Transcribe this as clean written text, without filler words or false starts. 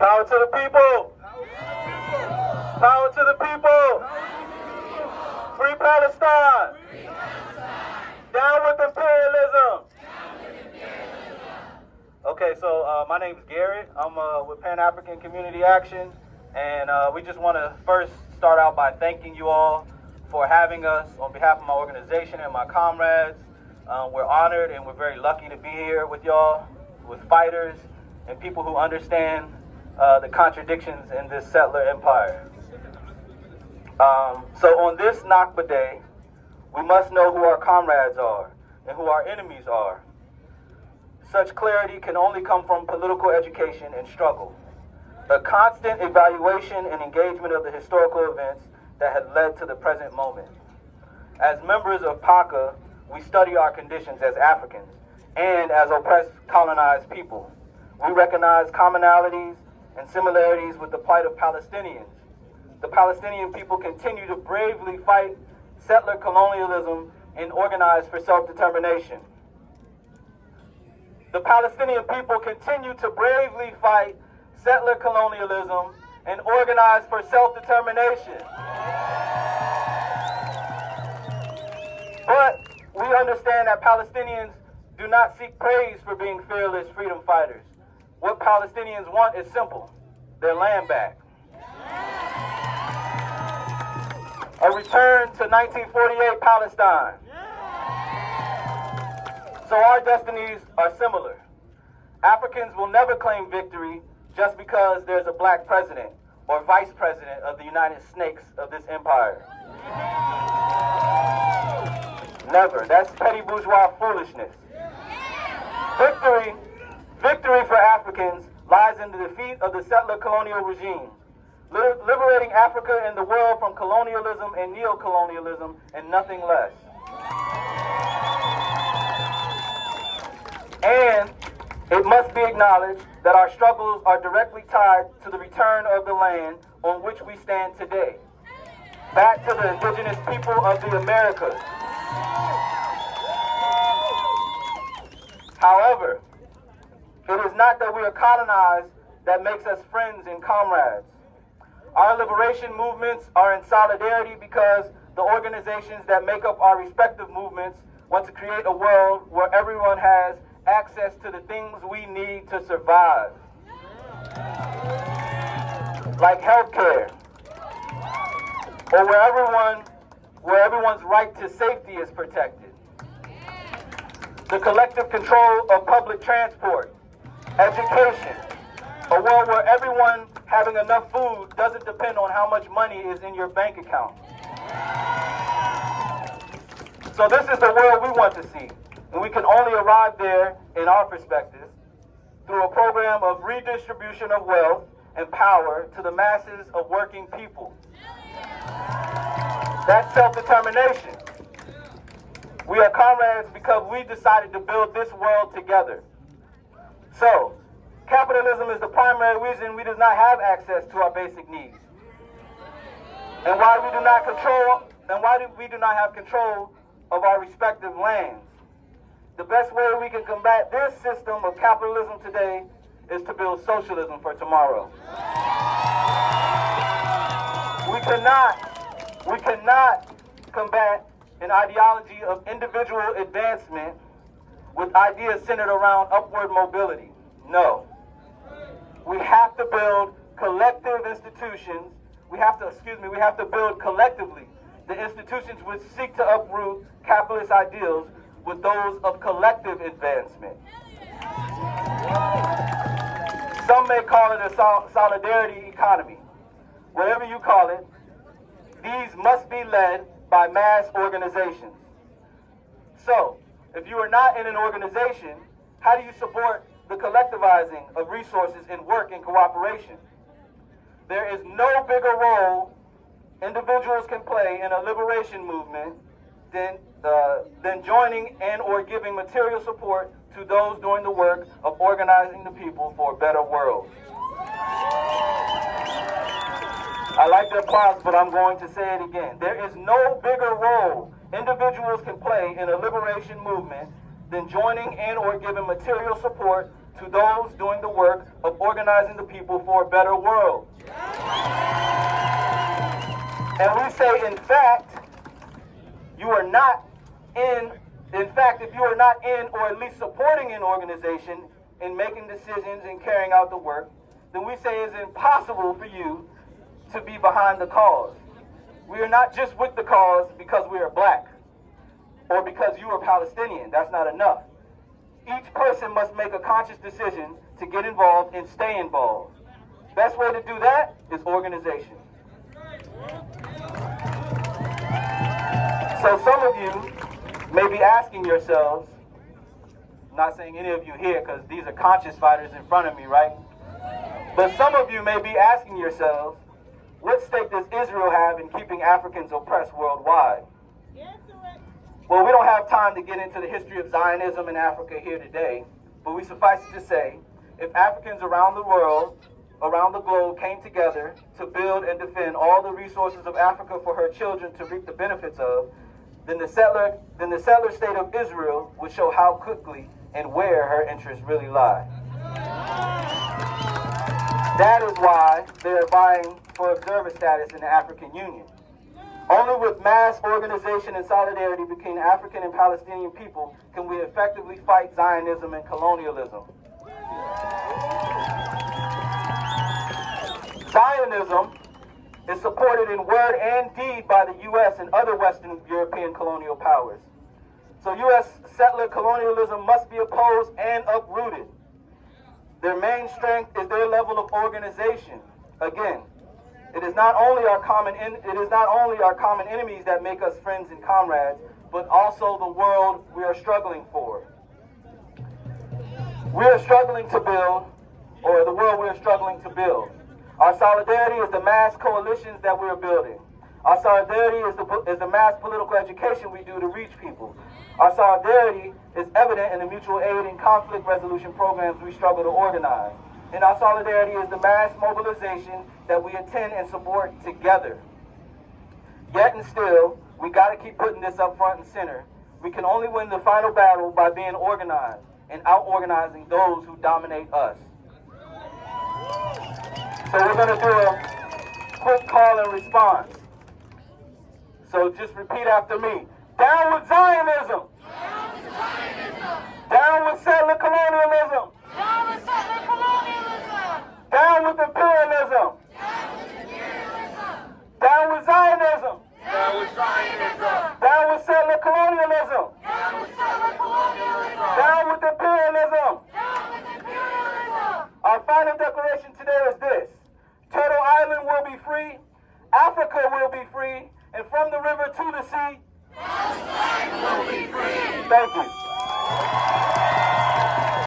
Power to the people! Power to the people! Free Palestine! Down with imperialism! Okay, so my name is Gary. I'm with Pan-African Community Action, and we just want to first start out by thanking you all for having us on behalf of my organization and my comrades. We're honored and we're very lucky to be here with y'all, with fighters and people who understand the contradictions in this settler empire. So on this Nakba Day, we must know who our comrades are and who our enemies are. Such clarity can only come from political education and struggle, a constant evaluation and engagement of the historical events that had led to the present moment. As members of PACA, we study our conditions as Africans and as oppressed, colonized people. We recognize commonalities and similarities with the plight of Palestinians. The Palestinian people continue to bravely fight settler colonialism and organize for self-determination. The Palestinian people continue to bravely fight settler colonialism and organize for self-determination. But we understand that Palestinians do not seek praise for being fearless freedom fighters. What Palestinians want is simple: their land back. A return to 1948 Palestine. So our destinies are similar. Africans will never claim victory just because there's a black president or vice president of the United Snakes of this empire. Never. That's petty bourgeois foolishness. Victory for Africans lies in the defeat of the settler colonial regime, liberating Africa and the world from colonialism and neocolonialism and nothing less. And it must be acknowledged that our struggles are directly tied to the return of the land on which we stand today, back to the indigenous people of the Americas. However, it is not that we are colonized that makes us friends and comrades. Our liberation movements are in solidarity because the organizations that make up our respective movements want to create a world where everyone has access to the things we need to survive, like healthcare, or where everyone's right to safety is protected. The collective control of public transport, education, a world where everyone having enough food doesn't depend on how much money is in your bank account. So this is the world we want to see, and we can only arrive there, in our perspective, through a program of redistribution of wealth and power to the masses of working people. That's self-determination. We are comrades because we decided to build this world together. So, capitalism is the primary reason we do not have access to our basic needs, and why we do not have control of our respective lands. The best way we can combat this system of capitalism today is to build socialism for tomorrow. We cannot combat an ideology of individual advancement with ideas centered around upward mobility. No. We have to build collective institutions. We have to build collectively the institutions which seek to uproot capitalist ideals with those of collective advancement. Some may call it a solidarity economy. Whatever you call it, these must be led by mass organizations. So, if you are not in an organization, how do you support the collectivizing of resources and work in cooperation? There is no bigger role individuals can play in a liberation movement than joining and or giving material support to those doing the work of organizing the people for a better world. I like the applause, but I'm going to say it again. There is no bigger role individuals can play in a liberation movement than joining and or giving material support to those doing the work of organizing the people for a better world. And we say, in fact, you are not in fact, if you are not in or at least supporting an organization in making decisions and carrying out the work, then we say it's impossible for you to be behind the cause. We are not just with the cause because we are black or because you are Palestinian. That's not enough. Each person must make a conscious decision to get involved and stay involved. Best way to do that is organization. So some of you may be asking yourselves, I'm not saying any of you here because these are conscious fighters in front of me, right? But some of you may be asking yourselves, what stake does Israel have in keeping Africans oppressed worldwide? Well, we don't have time to get into the history of Zionism in Africa here today, but we suffice it to say, if Africans around the world, around the globe came together to build and defend all the resources of Africa for her children to reap the benefits of, then the settler state of Israel would show how quickly and where her interests really lie. That is why they are vying for observer status in the African Union. Only with mass organization and solidarity between African and Palestinian people can we effectively fight Zionism and colonialism. Zionism is supported in word and deed by the U.S. and other Western European colonial powers. So U.S. settler colonialism must be opposed and uprooted. Their main strength is their level of organization. Again, it is not only our common enemies that make us friends and comrades, but also the world we are struggling for. We are struggling to build, or the world we are struggling to build. Our solidarity is the mass coalitions that we are building. Our solidarity is the mass political education we do to reach people. Our solidarity is evident in the mutual aid and conflict resolution programs we struggle to organize. And our solidarity is the mass mobilization that we attend and support together. Yet and still, we got to keep putting this up front and center. We can only win the final battle by being organized and out-organizing those who dominate us. So we're going to do a quick call and response. So just repeat after me. Down with Zionism. Down with Zionism. Down with settler colonialism. Down with settler colonialism. Down with imperialism. Down with imperialism. Down with Zionism. Down with Zionism. Down with settler colonialism. Down with settler colonialism. Down with imperialism. Down with imperialism. Our final declaration today is this. Turtle Island will be free. Africa will be free. And from the river to the sea, Palestine will be free. Thank you.